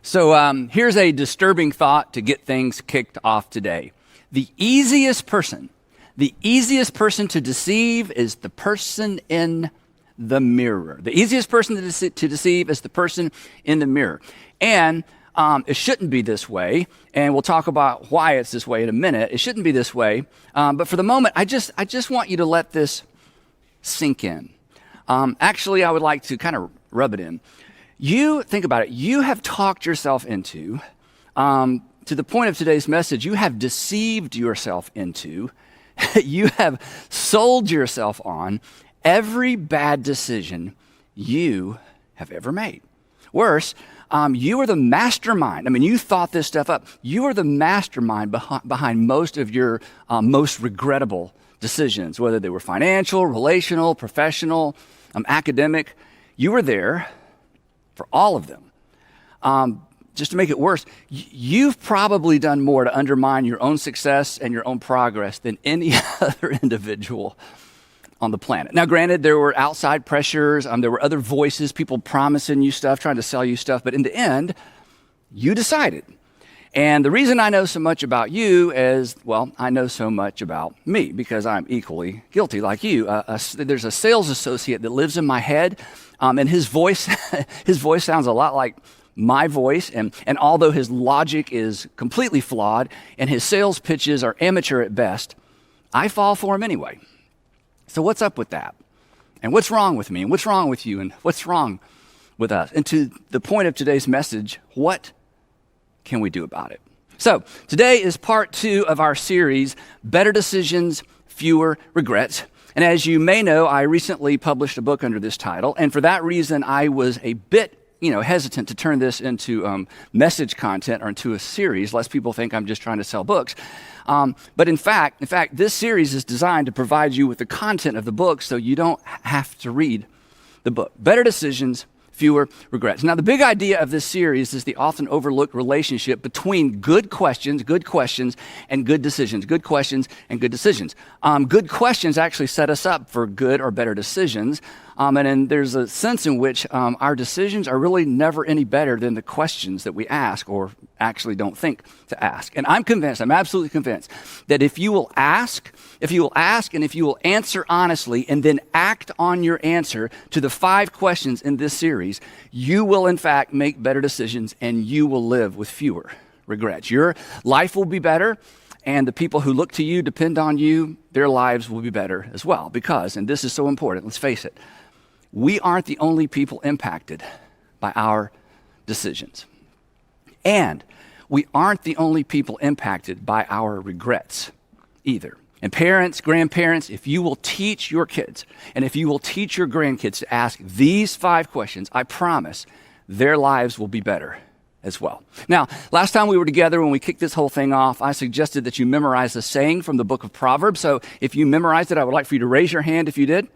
Here's a disturbing thought to get things kicked off today. The easiest person to deceive is the person in the mirror. The easiest person to deceive is the person in the mirror. And it shouldn't be this way, and we'll talk about why it's this way in a minute. It shouldn't be this way, but for the moment, I just want you to let this sink in. Actually, I would like to kind of rub it in. You think about it. You have talked yourself into, to the point of today's message, you have deceived yourself into, you have sold yourself on every bad decision you have ever made. Worse, you are the mastermind. I mean, you thought this stuff up. You are the mastermind behind most of your most regrettable decisions, whether they were financial, relational, professional, academic. You were there for all of them. Just to make it worse, you've probably done more to undermine your own success and your own progress than any other individual on the planet. Now, granted, there were outside pressures, there were other voices, people promising you stuff, trying to sell you stuff, but in the end, you decided. And the reason I know so much about you is, well, I know so much about me because I'm equally guilty like you. There's a sales associate that lives in my head, and his voice sounds a lot like my voice, and although his logic is completely flawed and his sales pitches are amateur at best, I fall for him anyway. So what's up with that? And what's wrong with me? And what's wrong with you? And what's wrong with us? And to the point of today's message, what can we do about it? So today is part 2 of our series, Better Decisions, Fewer Regrets. And as you may know, I recently published a book under this title. And for that reason, I was a bit hesitant to turn this into message content or into a series, lest people think I'm just trying to sell books. But in fact, this series is designed to provide you with the content of the book so you don't have to read the book. Better Decisions, Fewer Regrets. Now, the big idea of this series is the often overlooked relationship between good questions and good decisions. Good questions and good decisions. Good questions actually set us up for good or better decisions. And then there's a sense in which our decisions are really never any better than the questions that we ask or actually don't think to ask. And I'm absolutely convinced that if you will ask and if you will answer honestly and then act on your answer to the 5 questions in this series, you will in fact make better decisions and you will live with fewer regrets. Your life will be better. And the people who look to you, depend on you, their lives will be better as well. Because, and this is so important, let's face it, we aren't the only people impacted by our decisions. And we aren't the only people impacted by our regrets either. And parents, grandparents, if you will teach your kids and if you will teach your grandkids to ask these 5 questions, I promise their lives will be better as well. Now, last time we were together when we kicked this whole thing off, I suggested that you memorize a saying from the book of Proverbs. So if you memorized it, I would like for you to raise your hand if you did.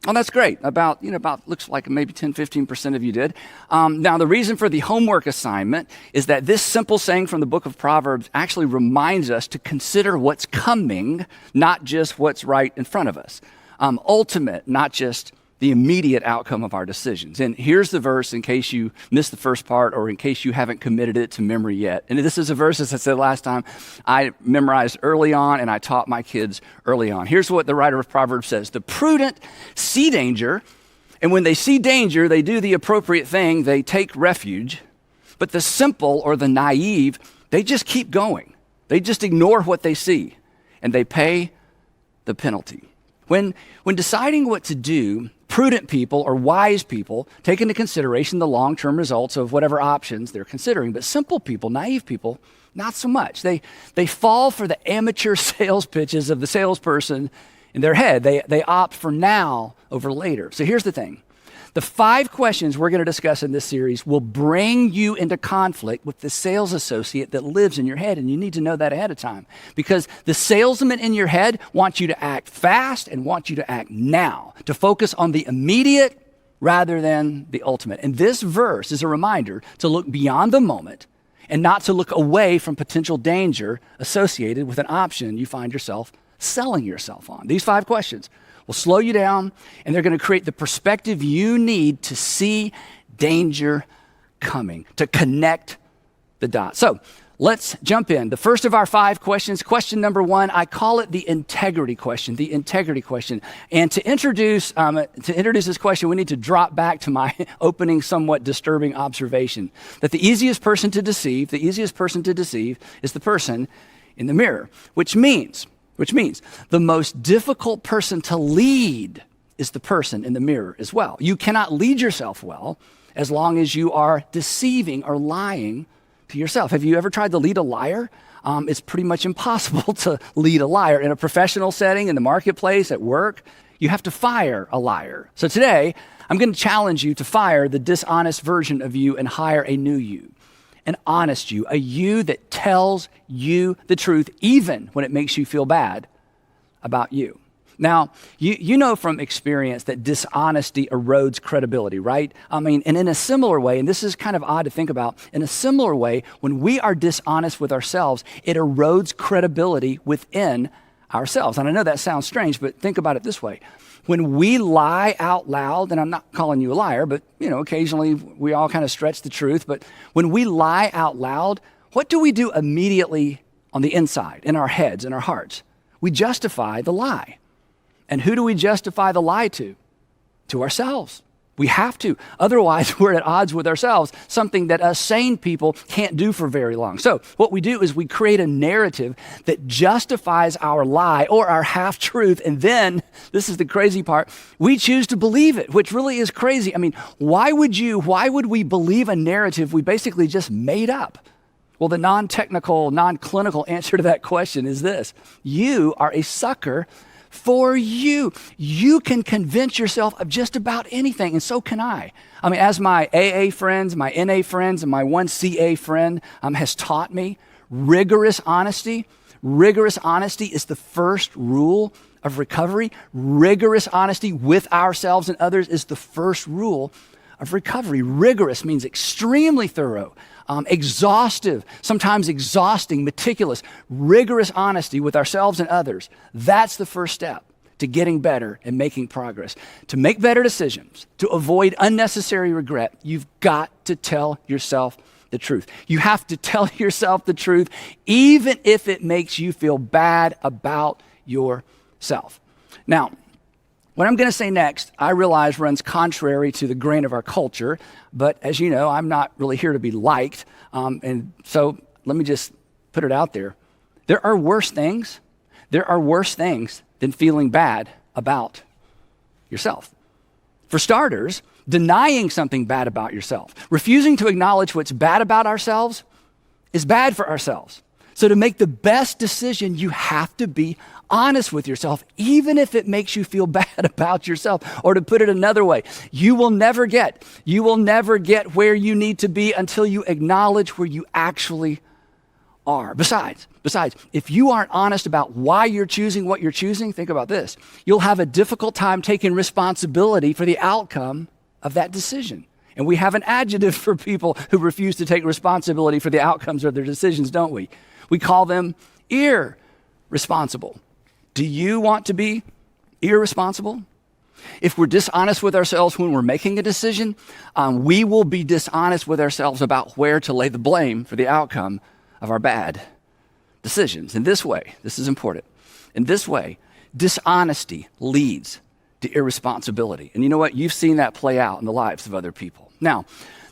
Oh, that's great. About looks like maybe 10, 15% of you did. Now, the reason for the homework assignment is that this simple saying from the book of Proverbs actually reminds us to consider what's coming, not just what's right in front of us. Ultimate, not just the immediate outcome of our decisions. And here's the verse in case you missed the first part or in case you haven't committed it to memory yet. And this is a verse, as I said last time, I memorized early on and I taught my kids early on. Here's what the writer of Proverbs says. The prudent see danger, and when they see danger, they do the appropriate thing. They take refuge. But the simple or the naive, they just keep going. They just ignore what they see and they pay the penalty. When deciding what to do, prudent people or wise people take into consideration the long-term results of whatever options they're considering. But simple people, naive people, not so much. They fall for the amateur sales pitches of the salesperson in their head. They opt for now over later. So here's the thing. The 5 questions we're going to discuss in this series will bring you into conflict with the sales associate that lives in your head, and you need to know that ahead of time because the salesman in your head wants you to act fast and wants you to act now, to focus on the immediate rather than the ultimate. And this verse is a reminder to look beyond the moment and not to look away from potential danger associated with an option you find yourself selling yourself on. These 5 questions will slow you down, and they're going to create the perspective you need to see danger coming, to connect the dot. So let's jump in. The first of our 5 questions, question number 1, I call it the integrity question, the integrity question. And to introduce this question, we need to drop back to my opening, somewhat disturbing observation that the easiest person to deceive is the person in the mirror, which means the most difficult person to lead is the person in the mirror as well. You cannot lead yourself well as long as you are deceiving or lying to yourself. Have you ever tried to lead a liar? It's pretty much impossible to lead a liar. In a professional setting, in the marketplace, at work, you have to fire a liar. So today, I'm going to challenge you to fire the dishonest version of you and hire a new you, an honest you, a you that tells you the truth even when it makes you feel bad about you. Now, you know from experience that dishonesty erodes credibility, right? I mean, and in a similar way, and this is kind of odd to think about, in a similar way, when we are dishonest with ourselves, it erodes credibility within ourselves. And I know that sounds strange, but think about it this way. When we lie out loud, and I'm not calling you a liar, but occasionally we all kind of stretch the truth, but when we lie out loud, what do we do immediately on the inside, in our heads, in our hearts? We justify the lie. And who do we justify the lie to? To ourselves. We have to. Otherwise, we're at odds with ourselves, something that us sane people can't do for very long. So what we do is we create a narrative that justifies our lie or our half-truth, and then, this is the crazy part, we choose to believe it, which really is crazy. I mean, why would we believe a narrative we basically just made up? Well, the non-technical, non-clinical answer to that question is this. You are a sucker for you. You can convince yourself of just about anything, and so can I. I mean, as my AA friends, my NA friends, and my one CA friend has taught me, rigorous honesty is the first rule of recovery. Rigorous honesty with ourselves and others is the first rule of recovery. Rigorous means extremely thorough, exhaustive, sometimes exhausting, meticulous, rigorous honesty with ourselves and others. That's the first step to getting better and making progress. To make better decisions, to avoid unnecessary regret, you've got to tell yourself the truth. You have to tell yourself the truth, even if it makes you feel bad about yourself. Now, what I'm going to say next, I realize runs contrary to the grain of our culture, but as you know, I'm not really here to be liked, and so let me just put it out there. There are worse things than feeling bad about yourself. For starters, denying something bad about yourself, refusing to acknowledge what's bad about ourselves is bad for ourselves. So to make the best decision, you have to be honest with yourself, even if it makes you feel bad about yourself. Or to put it another way, you will never get where you need to be until you acknowledge where you actually are. Besides, if you aren't honest about why you're choosing what you're choosing, think about this. You'll have a difficult time taking responsibility for the outcome of that decision. And we have an adjective for people who refuse to take responsibility for the outcomes of their decisions, don't we? We call them irresponsible. Do you want to be irresponsible? If we're dishonest with ourselves when we're making a decision, we will be dishonest with ourselves about where to lay the blame for the outcome of our bad decisions. In this way, this is important. In this way, dishonesty leads to irresponsibility. And you know what? You've seen that play out in the lives of other people. Now,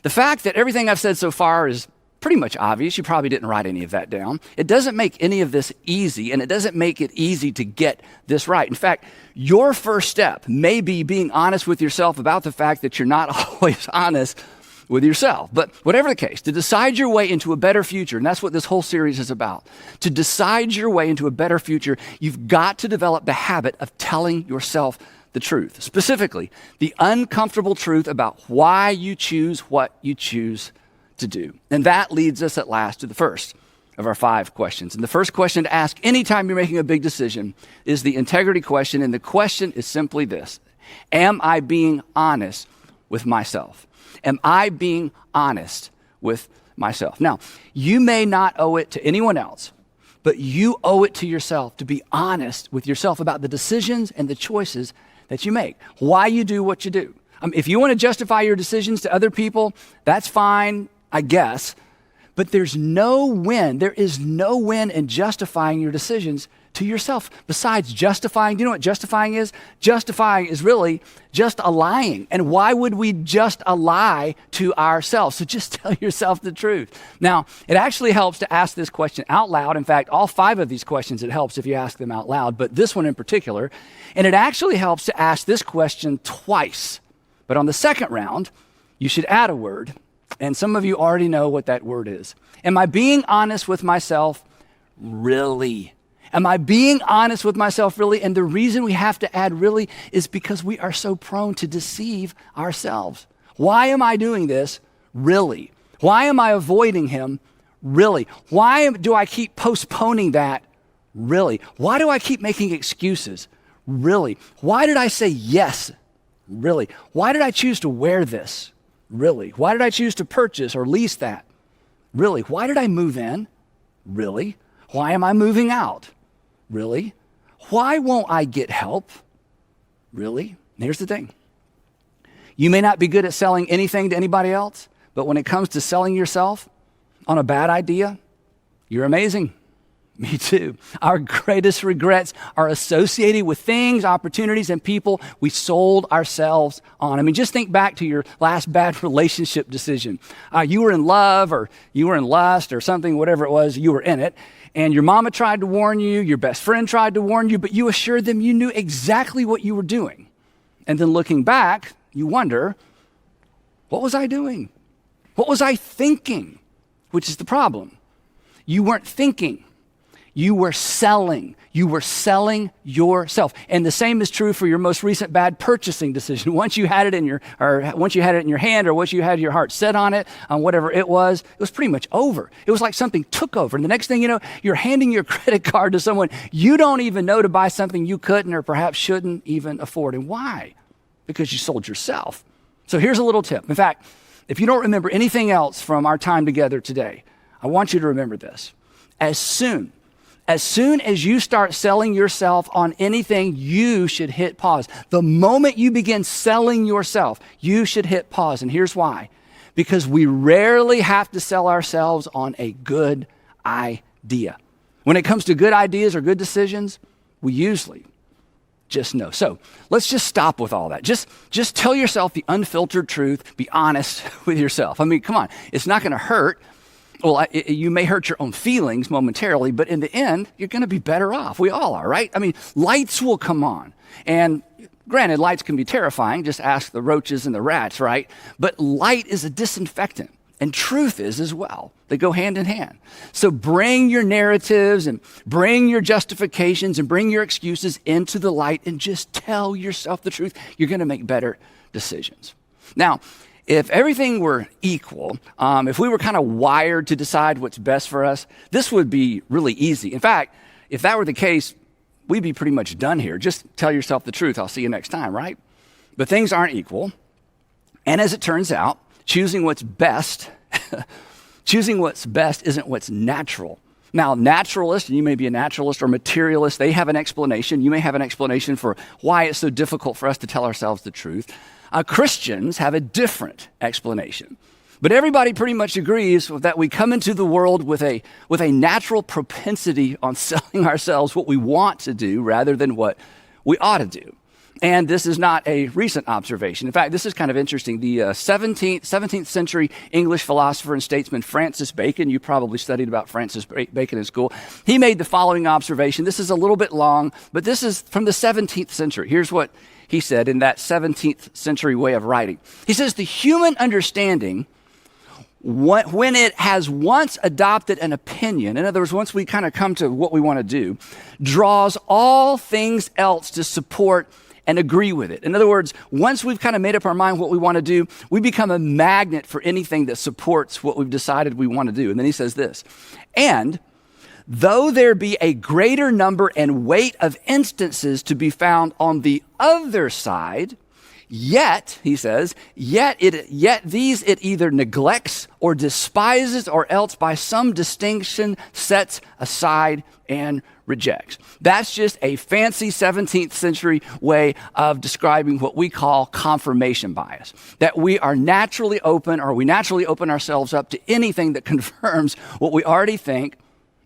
the fact that everything I've said so far is pretty much obvious. You probably didn't write any of that down. It doesn't make any of this easy, and it doesn't make it easy to get this right. In fact, your first step may be being honest with yourself about the fact that you're not always honest with yourself. But whatever the case, to decide your way into a better future, and that's what this whole series is about, to decide your way into a better future, you've got to develop the habit of telling yourself the truth, specifically the uncomfortable truth about why you choose what you choose to do. And that leads us at last to the first of our 5 questions. And the first question to ask anytime you're making a big decision is the integrity question. And the question is simply this: am I being honest with myself? Am I being honest with myself? Now, you may not owe it to anyone else, but you owe it to yourself to be honest with yourself about the decisions and the choices that you make, why you do what you do. If you want to justify your decisions to other people, that's fine, I guess. But there's no win. There is no win in justifying your decisions to yourself. Besides justifying, do you know what justifying is? Justifying is really just a lying. And why would we just a lie to ourselves? So just tell yourself the truth. Now, it actually helps to ask this question out loud. In fact, all 5 of these questions, it helps if you ask them out loud, but this one in particular. And it actually helps to ask this question twice. But on the second round, you should add a word. And some of you already know what that word is. Am I being honest with myself? Really? Am I being honest with myself really? And the reason we have to add really is because we are so prone to deceive ourselves. Why am I doing this? Really? Why am I avoiding him? Really? Why do I keep postponing that? Really? Why do I keep making excuses? Really? Why did I say yes? Really? Why did I choose to wear this? Really? Why did I choose to purchase or lease that? Really? Why did I move in? Really? Why am I moving out? Really? Why won't I get help? Really? And here's the thing. You may not be good at selling anything to anybody else, but when it comes to selling yourself on a bad idea, you're amazing. Me too. Our greatest regrets are associated with things, opportunities, and people we sold ourselves on. I mean, just think back to your last bad relationship decision. You were in love or you were in lust or something, whatever it was, you were in it. And your mama tried to warn you, your best friend tried to warn you, but you assured them you knew exactly what you were doing. And then looking back, you wonder, what was I doing? What was I thinking? Which is the problem. You weren't thinking. You were selling. You were selling yourself. And the same is true for your most recent bad purchasing decision. Once you had it in your hand, or once you had your heart set on it, on whatever it was pretty much over. It was like something took over. And the next thing you know, you're handing your credit card to someone you don't even know to buy something you couldn't or perhaps shouldn't even afford. And why? Because you sold yourself. So here's a little tip. In fact, if you don't remember anything else from our time together today, I want you to remember this. As soon as you start selling yourself on anything, you should hit pause. The moment you begin selling yourself, you should hit pause. And here's why. Because we rarely have to sell ourselves on a good idea. When it comes to good ideas or good decisions, we usually just know. So let's just stop with all that. Just tell yourself the unfiltered truth. Be honest with yourself. I mean, come on. It's not going to hurt. Well, you may hurt your own feelings momentarily, but in the end, you're going to be better off. We all are, right? I mean, lights will come on. And granted, lights can be terrifying. Just ask the roaches and the rats, right? But light is a disinfectant, and truth is as well. They go hand in hand. So bring your narratives and bring your justifications and bring your excuses into the light and just tell yourself the truth. You're going to make better decisions. Now, if everything were equal, if we were kind of wired to decide what's best for us, this would be really easy. In fact, if that were the case, we'd be pretty much done here. Just tell yourself the truth. I'll see you next time, right? But things aren't equal. And as it turns out, choosing what's best isn't what's natural. Now, naturalists, and you may be a naturalist or materialist, they have an explanation. You may have an explanation for why it's so difficult for us to tell ourselves the truth. Christians have a different explanation. But everybody pretty much agrees that we come into the world with a natural propensity on selling ourselves what we want to do rather than what we ought to do. And this is not a recent observation. In fact, this is kind of interesting. The 17th century English philosopher and statesman Francis Bacon, you probably studied about Francis Bacon in school, he made the following observation. This is a little bit long, but this is from the 17th century. Here's what he said in that 17th century way of writing. He says, the human understanding, when it has once adopted an opinion, in other words, once we kind of come to what we want to do, draws all things else to support and agree with it. In other words, once we've kind of made up our mind what we want to do, we become a magnet for anything that supports what we've decided we want to do. And then he says this, and though there be a greater number and weight of instances to be found on the other side, Yet, he says, yet these it either neglects or despises, or else by some distinction sets aside and rejects. That's just a fancy 17th century way of describing what we call confirmation bias. That we are naturally open, or we naturally open ourselves up to anything that confirms what we already think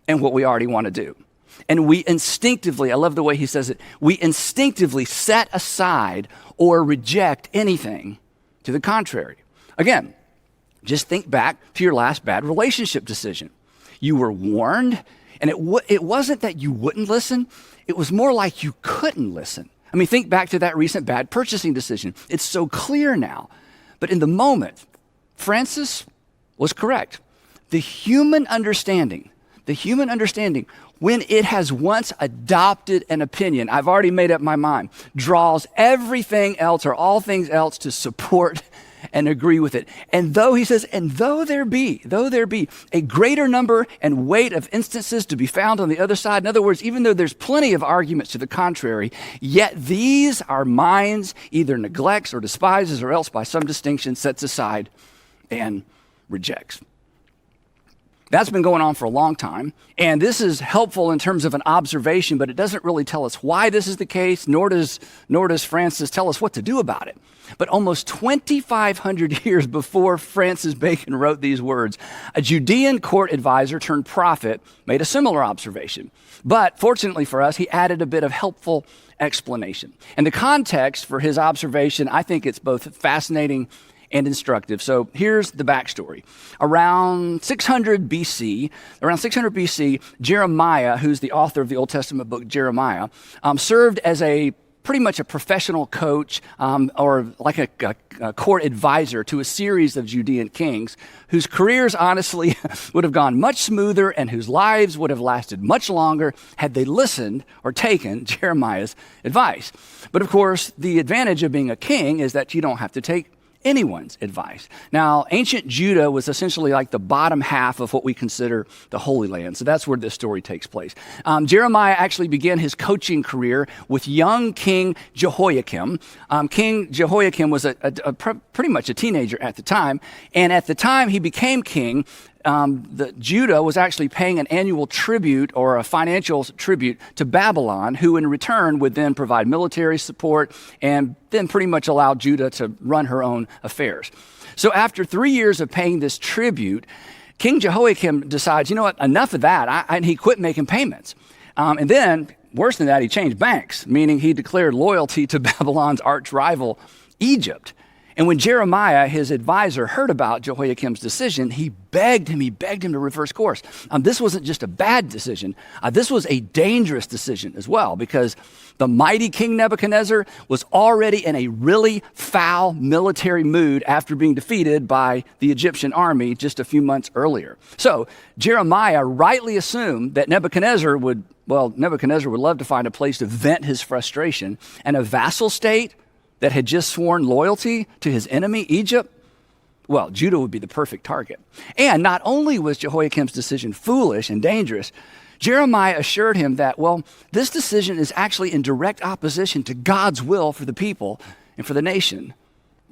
and what we already want to do. And we instinctively, I love the way he says it, we instinctively set aside or reject anything to the contrary. Again, just think back to your last bad relationship decision. You were warned, and it wasn't that you wouldn't listen, it was more like you couldn't listen. I mean, think back to that recent bad purchasing decision. It's so clear now. But in the moment, Francis was correct. The human understanding, when it has once adopted an opinion, I've already made up my mind, draws everything else or all things else to support and agree with it. And though, he says, and though there be a greater number and weight of instances to be found on the other side, in other words, even though there's plenty of arguments to the contrary, yet these our minds either neglects or despises, or else by some distinction sets aside and rejects. That's been going on for a long time, and this is helpful in terms of an observation, but it doesn't really tell us why this is the case, nor does Francis tell us what to do about it. But almost 2,500 years before Francis Bacon wrote these words, a Judean court advisor turned prophet made a similar observation. But fortunately for us, he added a bit of helpful explanation. And the context for his observation, I think it's both fascinating and instructive. So here's the backstory. Around 600 BC, Jeremiah, who's the author of the Old Testament book Jeremiah, served as pretty much a professional coach or like a court advisor to a series of Judean kings whose careers honestly would have gone much smoother and whose lives would have lasted much longer had they listened or taken Jeremiah's advice. But of course, the advantage of being a king is that you don't have to take anyone's advice. Now, ancient Judah was essentially like the bottom half of what we consider the Holy Land. So that's where this story takes place. Jeremiah actually began his coaching career with young King Jehoiakim. King Jehoiakim was pretty much a teenager at the time. And at the time he became king, Judah was actually paying an annual tribute or a financial tribute to Babylon, who in return would then provide military support and then pretty much allow Judah to run her own affairs. So after 3 years of paying this tribute, King Jehoiakim decides, you know what, enough of that, and he quit making payments. And then, worse than that, he changed banks, meaning he declared loyalty to Babylon's arch rival, Egypt. And when Jeremiah, his advisor, heard about Jehoiakim's decision, he begged him to reverse course. This wasn't just a bad decision. This was a dangerous decision as well, because the mighty King Nebuchadnezzar was already in a really foul military mood after being defeated by the Egyptian army just a few months earlier. So Jeremiah rightly assumed that Nebuchadnezzar would love to find a place to vent his frustration, and a vassal state that had just sworn loyalty to his enemy, Egypt, well, Judah would be the perfect target. And not only was Jehoiakim's decision foolish and dangerous, Jeremiah assured him that, well, this decision is actually in direct opposition to God's will for the people and for the nation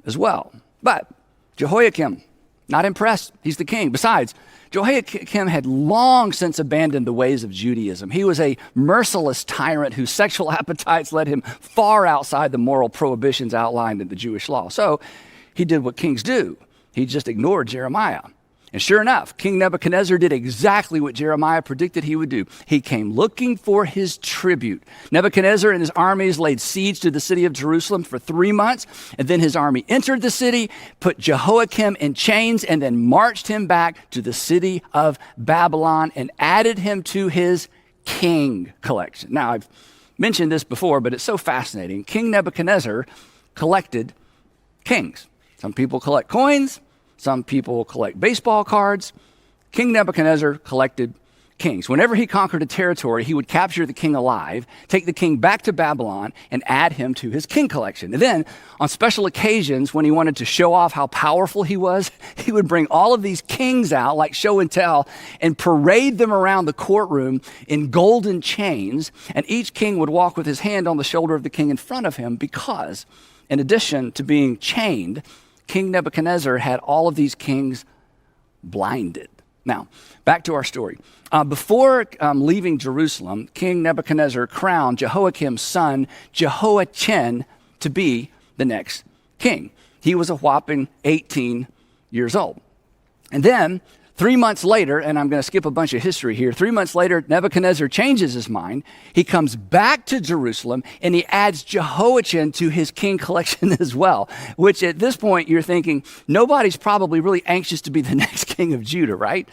as well. But Jehoiakim, not impressed. He's the king. Besides, Jehoiakim had long since abandoned the ways of Judaism. He was a merciless tyrant whose sexual appetites led him far outside the moral prohibitions outlined in the Jewish law. So he did what kings do. He just ignored Jeremiah. And sure enough, King Nebuchadnezzar did exactly what Jeremiah predicted he would do. He came looking for his tribute. Nebuchadnezzar and his armies laid siege to the city of Jerusalem for 3 months, and then his army entered the city, put Jehoiakim in chains, and then marched him back to the city of Babylon and added him to his king collection. Now, I've mentioned this before, but it's so fascinating. King Nebuchadnezzar collected kings. Some people collect coins. Some people collect baseball cards. King Nebuchadnezzar collected kings. Whenever he conquered a territory, he would capture the king alive, take the king back to Babylon, and add him to his king collection. And then, on special occasions, when he wanted to show off how powerful he was, he would bring all of these kings out, like show and tell, and parade them around the courtroom in golden chains. And each king would walk with his hand on the shoulder of the king in front of him, because In addition to being chained, King Nebuchadnezzar had all of these kings blinded. Now, back to our story. Before leaving Jerusalem, King Nebuchadnezzar crowned Jehoiakim's son, Jehoiachin, to be the next king. He was a whopping 18 years old. And then 3 months later, and I'm going to skip a bunch of history here, 3 months later, Nebuchadnezzar changes his mind. He comes back to Jerusalem and he adds Jehoiachin to his king collection as well, which at this point you're thinking, nobody's probably really anxious to be the next king of Judah, right?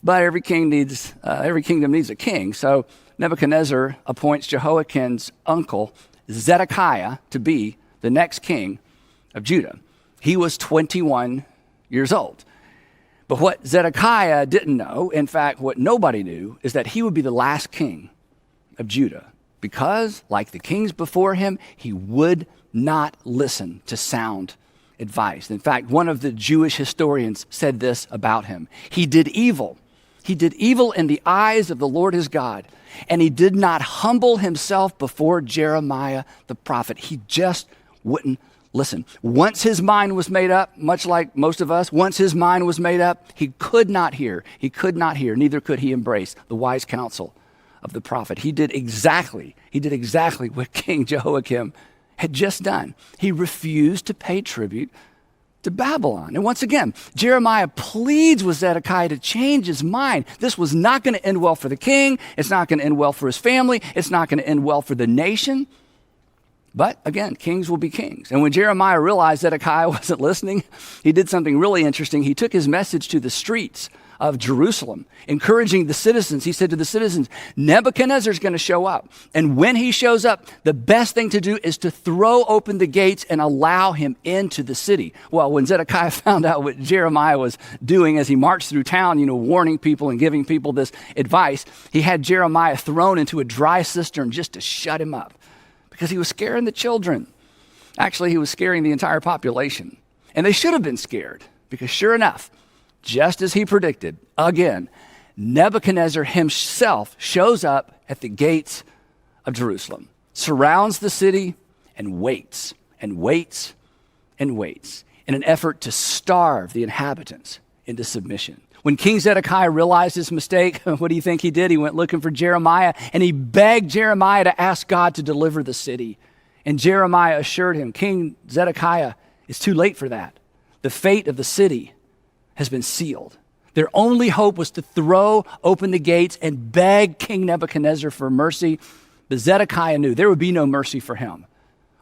But every kingdom needs a king. So Nebuchadnezzar appoints Jehoiachin's uncle, Zedekiah, to be the next king of Judah. He was 21 years old. But what Zedekiah didn't know, in fact, what nobody knew, is that he would be the last king of Judah because, like the kings before him, he would not listen to sound advice. In fact, one of the Jewish historians said this about him. He did evil. He did evil in the eyes of the Lord his God, and he did not humble himself before Jeremiah the prophet. He just wouldn't listen. Once his mind was made up, much like most of us, once his mind was made up, he could not hear. He could not hear, neither could he embrace the wise counsel of the prophet. He did exactly what King Jehoiakim had just done. He refused to pay tribute to Babylon. And once again, Jeremiah pleads with Zedekiah to change his mind. This was not going to end well for the king. It's not going to end well for his family. It's not going to end well for the nation. But again, kings will be kings. And when Jeremiah realized Zedekiah wasn't listening, he did something really interesting. He took his message to the streets of Jerusalem, encouraging the citizens. He said to the citizens, Nebuchadnezzar's going to show up. And when he shows up, the best thing to do is to throw open the gates and allow him into the city. Well, when Zedekiah found out what Jeremiah was doing as he marched through town, warning people and giving people this advice, he had Jeremiah thrown into a dry cistern just to shut him up, because he was scaring the children. Actually, he was scaring the entire population. And they should have been scared, because sure enough, just as he predicted, again, Nebuchadnezzar himself shows up at the gates of Jerusalem, surrounds the city, and waits and waits and waits in an effort to starve the inhabitants into submission. When King Zedekiah realized his mistake, what do you think he did? He went looking for Jeremiah, and he begged Jeremiah to ask God to deliver the city. And Jeremiah assured him, King Zedekiah, it's too late for that. The fate of the city has been sealed. Their only hope was to throw open the gates and beg King Nebuchadnezzar for mercy. But Zedekiah knew there would be no mercy for him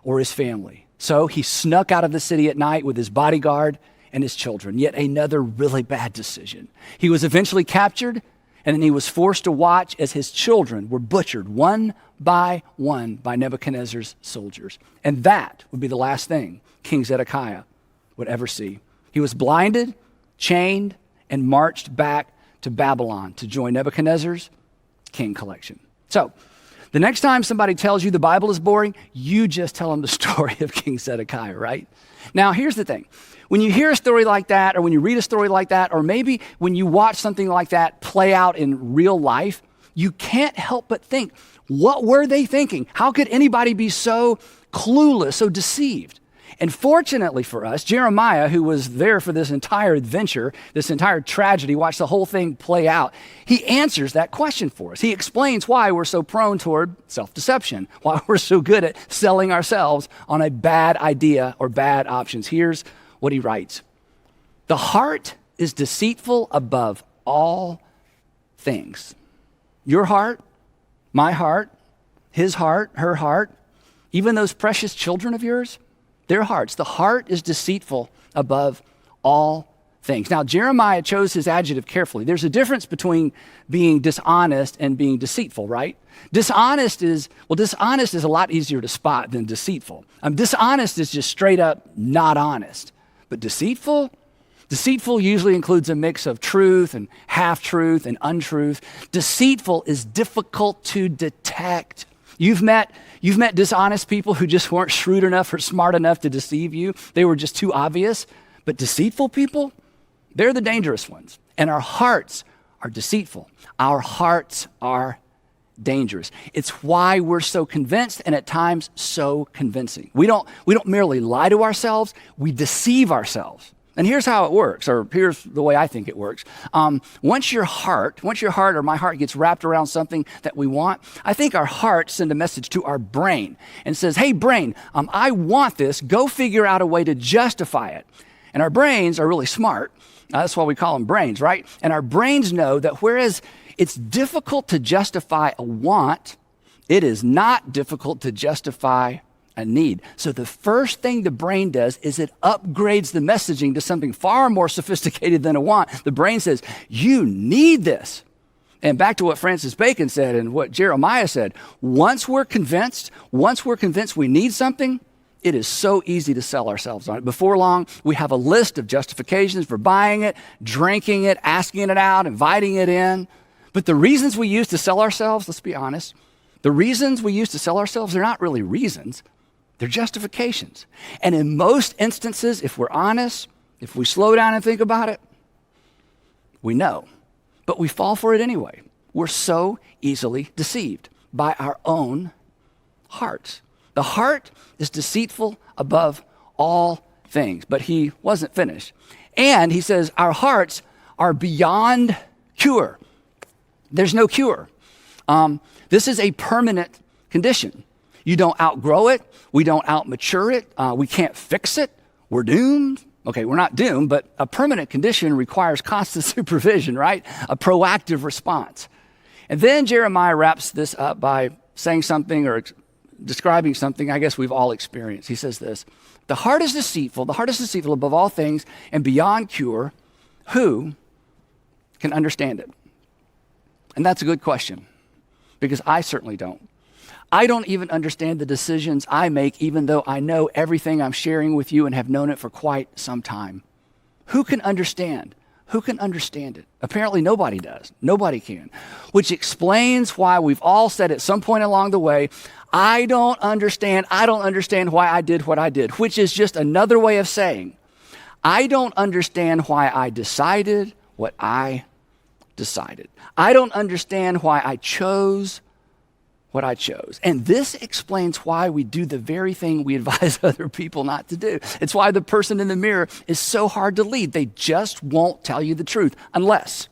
or his family. So he snuck out of the city at night with his bodyguard and his children. Yet another really bad decision. He was eventually captured, and then he was forced to watch as his children were butchered one by Nebuchadnezzar's soldiers. And that would be the last thing King Zedekiah would ever see. He was blinded, chained, and marched back to Babylon to join Nebuchadnezzar's king collection. So, the next time somebody tells you the Bible is boring, you just tell them the story of King Zedekiah, right? Now, here's the thing. When you hear a story like that, or when you read a story like that, or maybe when you watch something like that play out in real life, you can't help but think, what were they thinking? How could anybody be so clueless, so deceived? And fortunately for us, Jeremiah, who was there for this entire adventure, this entire tragedy, watched the whole thing play out, he answers that question for us. He explains why we're so prone toward self-deception, why we're so good at selling ourselves on a bad idea or bad options. Here's what he writes. The heart is deceitful above all things. Your heart, my heart, his heart, her heart, even those precious children of yours, their hearts. The heart is deceitful above all things. Now, Jeremiah chose his adjective carefully. There's a difference between being dishonest and being deceitful, right? Dishonest is a lot easier to spot than deceitful. Dishonest is just straight up not honest. But deceitful usually includes a mix of truth and half-truth and untruth. Deceitful is difficult to detect. You've met dishonest people who just weren't shrewd enough or smart enough to deceive you. They were just too obvious. But deceitful people, they're the dangerous ones. And our hearts are deceitful. Our hearts are dangerous. It's why we're so convinced and at times so convincing. We don't merely lie to ourselves, we deceive ourselves. And here's how it works, or here's the way I think it works. Once your heart or my heart gets wrapped around something that we want, I think our heart sends a message to our brain and says, hey brain, I want this, go figure out a way to justify it. And our brains are really smart. That's why we call them brains, right? And our brains know that whereas it's difficult to justify a want, it is not difficult to justify a need. So the first thing the brain does is it upgrades the messaging to something far more sophisticated than a want. The brain says, you need this. And back to what Francis Bacon said and what Jeremiah said, once we're convinced we need something, it is so easy to sell ourselves on it. Before long, we have a list of justifications for buying it, drinking it, asking it out, inviting it in. But the reasons we use to sell ourselves, let's be honest, the reasons we use to sell ourselves, they're not really reasons. They're justifications. And in most instances, if we're honest, if we slow down and think about it, we know. But we fall for it anyway. We're so easily deceived by our own hearts. The heart is deceitful above all things. But he wasn't finished. And he says, our hearts are beyond cure. There's no cure. This is a permanent condition. You don't outgrow it. We don't outmature it. We can't fix it. We're doomed. Okay, we're not doomed, but a permanent condition requires constant supervision, right? A proactive response. And then Jeremiah wraps this up by saying something or describing something I guess we've all experienced. He says this, the heart is deceitful above all things and beyond cure. Who can understand it? And that's a good question because I certainly don't. I don't even understand the decisions I make, even though I know everything I'm sharing with you and have known it for quite some time. Who can understand? Who can understand it? Apparently nobody does. Nobody can. Which explains why we've all said at some point along the way, I don't understand why I did what I did, which is just another way of saying, I don't understand why I decided what I decided. I don't understand why I chose what I chose. And this explains why we do the very thing we advise other people not to do. It's why the person in the mirror is so hard to lead. They just won't tell you the truth unless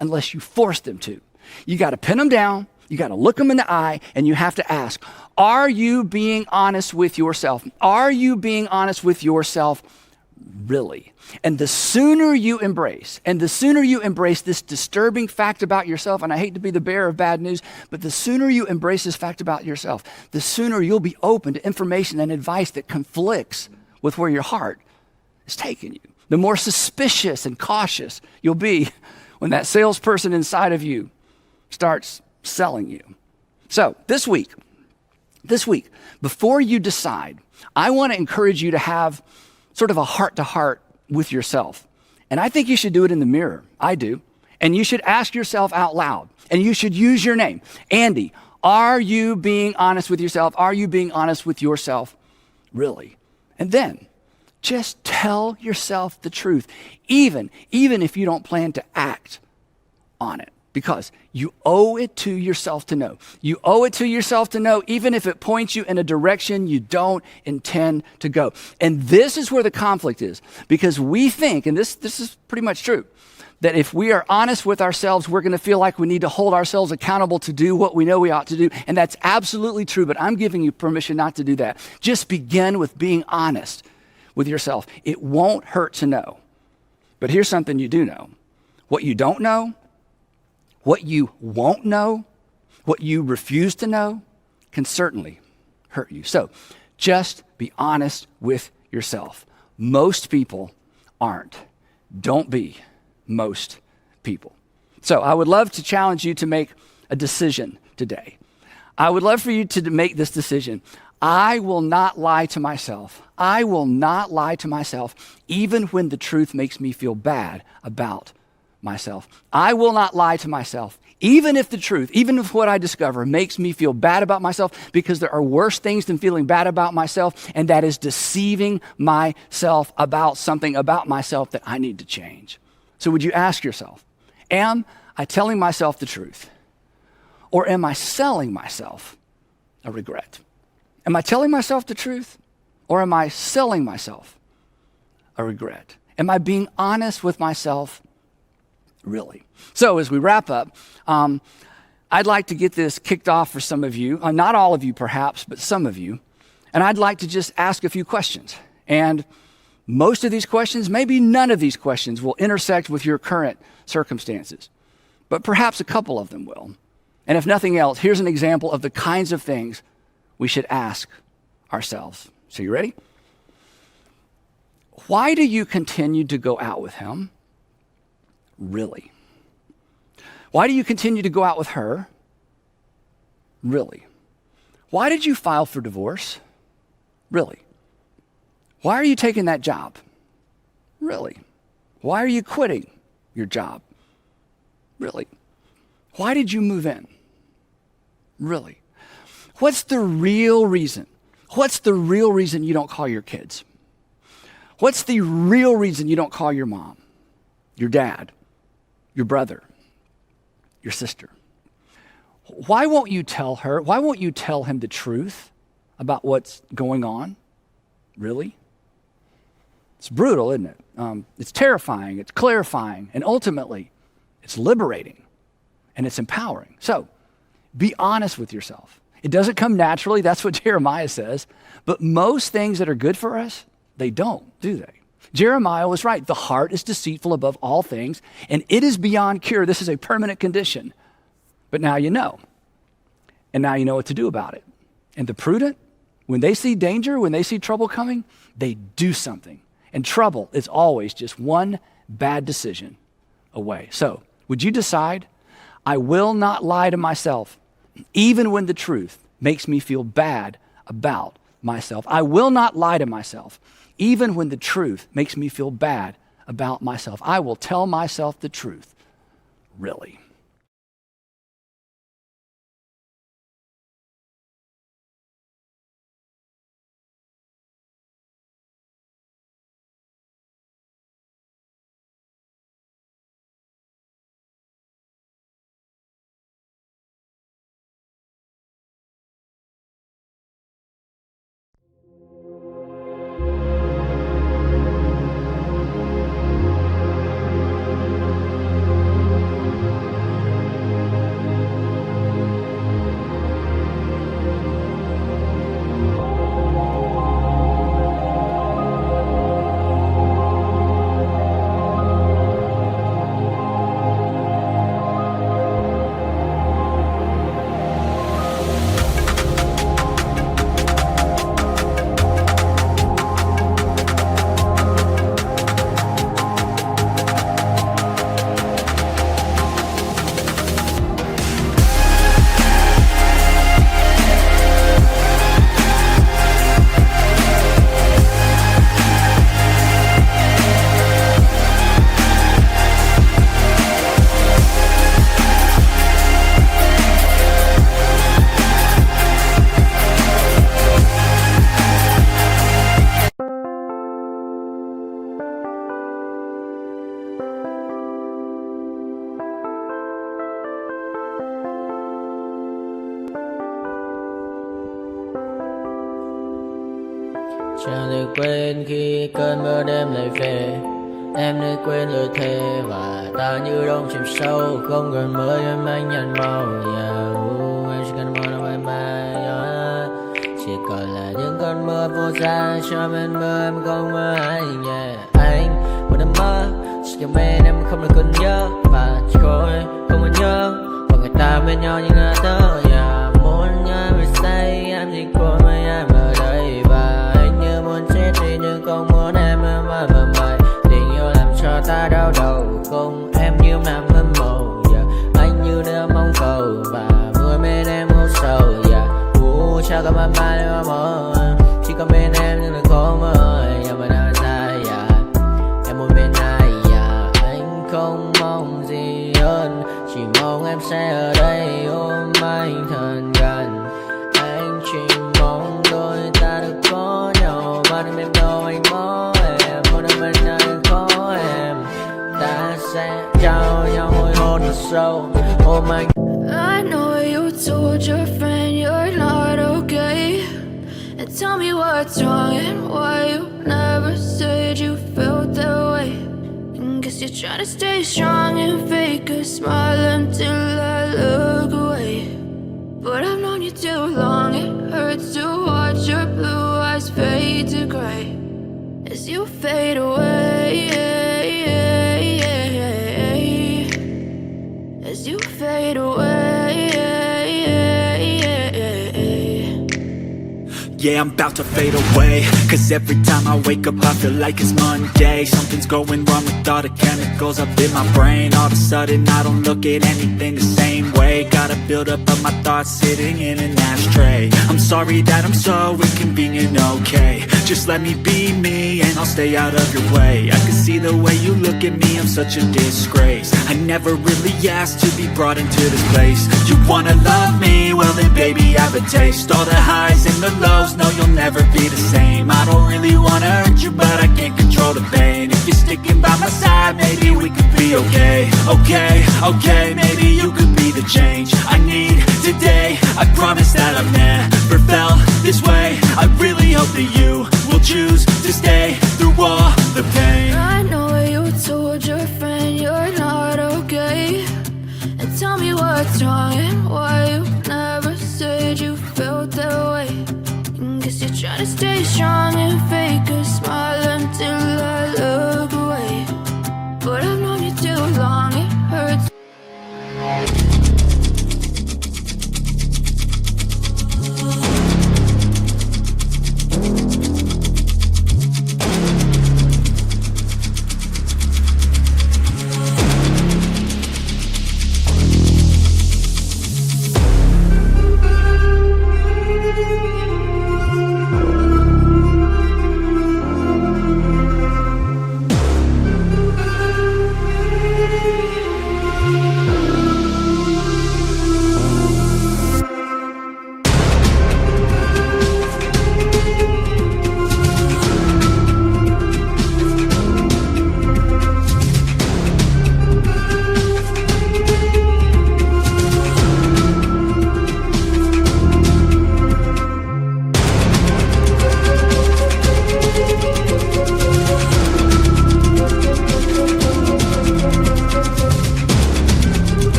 you force them to. You got to pin them down, you got to look them in the eye, and you have to ask, are you being honest with yourself? Are you being honest with yourself really? And the sooner you embrace this disturbing fact about yourself, and I hate to be the bearer of bad news, but the sooner you embrace this fact about yourself, the sooner you'll be open to information and advice that conflicts with where your heart is taking you. The more suspicious and cautious you'll be when that salesperson inside of you starts selling you. So this week, before you decide, I want to encourage you to have sort of a heart-to-heart with yourself. And I think you should do it in the mirror. I do. And you should ask yourself out loud. And you should use your name. Andy, are you being honest with yourself? Are you being honest with yourself? Really? And then just tell yourself the truth, even if you don't plan to act on it. Because you owe it to yourself to know. You owe it to yourself to know, even if it points you in a direction you don't intend to go. And this is where the conflict is. Because we think, and this is pretty much true, that if we are honest with ourselves, we're going to feel like we need to hold ourselves accountable to do what we know we ought to do. And that's absolutely true, but I'm giving you permission not to do that. Just begin with being honest with yourself. It won't hurt to know. But here's something you do know. What you don't know, what you won't know, what you refuse to know, can certainly hurt you. So just be honest with yourself. Most people aren't. Don't be most people. So I would love to challenge you to make a decision today. I would love for you to make this decision. I will not lie to myself. I will not lie to myself, even when the truth makes me feel bad about myself. I will not lie to myself, even if the truth, even if what I discover makes me feel bad about myself, because there are worse things than feeling bad about myself, and that is deceiving myself about something about myself that I need to change. So would you ask yourself, am I telling myself the truth? or am I selling myself a regret? Am I telling myself the truth, or am I selling myself a regret? Am I being honest with myself, really? So as we wrap up, I'd like to get this kicked off for some of you, not all of you perhaps, but some of you, and I'd like to just ask a few questions. And most of these questions, maybe none of these questions will intersect with your current circumstances, but perhaps a couple of them will. And if nothing else, here's an example of the kinds of things we should ask ourselves. So you ready? Why do you continue to go out with him? Really? Why do you continue to go out with her? Really? Why did you file for divorce? Really? Why are you taking that job? Really? Why are you quitting your job? Really? Why did you move in? Really? What's the real reason? What's the real reason you don't call your kids? What's the real reason you don't call your mom, your dad, your brother, your sister? Why won't you tell her? Why won't you tell him the truth about what's going on? Really? It's brutal, isn't it? It's terrifying, it's clarifying, and ultimately, it's liberating, and it's empowering. So, be honest with yourself. It doesn't come naturally, that's what Jeremiah says, but most things that are good for us, they don't, do they? Jeremiah was right. The heart is deceitful above all things, and it is beyond cure. This is a permanent condition. But now you know, and now you know what to do about it. And the prudent, when they see danger, when they see trouble coming, they do something. And trouble is always just one bad decision away. So, would you decide, I will not lie to myself, even when the truth makes me feel bad about myself. I will not lie to myself, even when the truth makes me feel bad about myself. I will tell myself the truth, really. Chẳng được quên khi cơn mưa đêm lại về. Em đã quên lời thề và ta như đông chìm sâu. Không cần mơ em anh nhận màu. Em chỉ cần mơ đâu em bay. Chỉ còn là những cơn mưa vô giá. Cho bên mơ em không mơ anh. Anh một đêm mơ chỉ cần bên em không được còn nhớ. Và chỉ có em không còn nhớ. Và người ta bên nhau như ngã tớ. Muốn nhớ về say em chỉ có mấy em ở đây. Và anh như muốn chết đi nhưng không muốn em mơ mày. Tình yêu làm cho ta đau đầu. Không em như nằm hâm mộ. Anh như đứa mong cầu. Và vui bên em ngủ sầu. Chào cả mà mai em mơ. Chỉ có bên em nhưng là khó mơ. Mà đang dài em muốn bên ai. Anh không mong gì hơn. Chỉ mong em sẽ ở đây ôm anh thật gần. Anh chỉ mong đôi ta được có nhau. Mà đừng em đâu anh có em. Một đêm bên anh có em. Ta sẽ trao nhau môi hôn thật sâu. Ôm anh I know you told your friend you're not okay, and tell me what's wrong and why you never said you felt that way. And guess you're trying to stay strong and fake a smile until I look away. But I've known you too long, it hurts to watch your blue eyes fade to gray as you fade away, as you fade away. Yeah, I'm about to fade away, cause every time I wake up I feel like it's Monday. Something's going wrong with all the chemicals up in my brain. All of a sudden I don't look at anything the same way. Gotta build up of my thoughts sitting in an ashtray. I'm sorry that I'm so inconvenient, okay. Just let me be me and I'll stay out of your way. I can see the way you look at me, I'm such a disgrace. I never really asked to be brought into this place. You wanna love me? Well then baby I have a taste. All the highs and the lows, no you'll never be the same. I don't really wanna hurt you but I can't control the pain. If you're sticking by my side maybe we could be okay. Okay, maybe you could be the change I need today. I promise that I've never felt this way. I really hope that you will choose to stay through all the pain. I know you told your friend you're not okay, and tell me what's wrong and why you never said you felt that way. And guess you're trying to stay strong and fake a smile until I look away. But I've known you too long, it hurts.